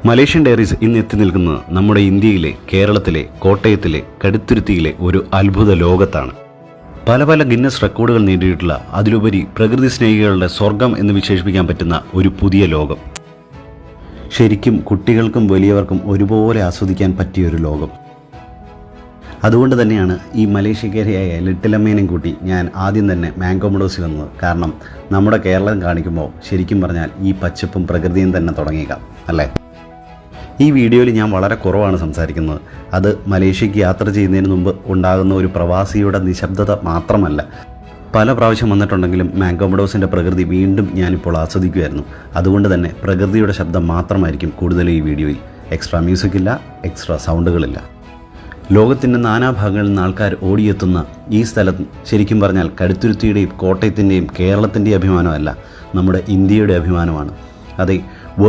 Malaysian diaries ഇന്ന് എത്തി നിൽക്കുന്നത് നമ്മുടെ ഇന്ത്യയിലെ, കേരളത്തിലെ, കോട്ടയത്തിലെ, കടുത്തുരുത്തിയിലെ ഒരു അത്ഭുത ലോകത്താണ്. പല പല ഗിന്നസ് റെക്കോർഡുകൾ നേടിയിട്ടുള്ള, അതിലുപരി പ്രകൃതി സ്നേഹികളുടെ സ്വർഗം എന്ന് വിശേഷിപ്പിക്കാൻ പറ്റുന്ന ഒരു പുതിയ ലോകം. ശരിക്കും കുട്ടികൾക്കും വലിയവർക്കും ഒരുപോലെ ആസ്വദിക്കാൻ പറ്റിയൊരു ലോകം. അതുകൊണ്ട് തന്നെയാണ് ഈ മലേഷ്യക്കാരിയായ ലിറ്റിലമ്മേനെയും കൂട്ടി ഞാൻ ആദ്യം തന്നെ മാംഗോ മെഡോസിൽ വന്നത്. കാരണം നമ്മുടെ കേരളം കാണിക്കുമ്പോൾ ശരിക്കും പറഞ്ഞാൽ ഈ പച്ചപ്പും പ്രകൃതിയും തന്നെ തുടങ്ങിയേക്കാം അല്ലേ. ഈ വീഡിയോയിൽ ഞാൻ വളരെ കുറവാണ് സംസാരിക്കുന്നത്. അത് മലേഷ്യയ്ക്ക് യാത്ര ചെയ്യുന്നതിന് മുമ്പ് ഉണ്ടാകുന്ന ഒരു പ്രവാസിയുടെ നിശബ്ദത മാത്രമല്ല. പല പ്രാവശ്യം വന്നിട്ടുണ്ടെങ്കിലും മാംഗോ മെഡോസിൻ്റെ പ്രകൃതി വീണ്ടും ഞാനിപ്പോൾ ആസ്വദിക്കുമായിരുന്നു. അതുകൊണ്ട് തന്നെ പ്രകൃതിയുടെ ശബ്ദം മാത്രമായിരിക്കും കൂടുതലും ഈ വീഡിയോയിൽ. എക്സ്ട്രാ മ്യൂസിക് ഇല്ല, എക്സ്ട്രാ സൗണ്ടുകളില്ല. ലോകത്തിൻ്റെ നാനാഭാഗങ്ങളിൽ നിന്ന് ആൾക്കാർ ഓടിയെത്തുന്ന ഈ സ്ഥലം ശരിക്കും പറഞ്ഞാൽ കടുത്തുരുത്തിയുടെയും കോട്ടയത്തിൻ്റെയും കേരളത്തിൻ്റെയും അഭിമാനമല്ല, നമ്മുടെ ഇന്ത്യയുടെ അഭിമാനമാണ്. അതെ,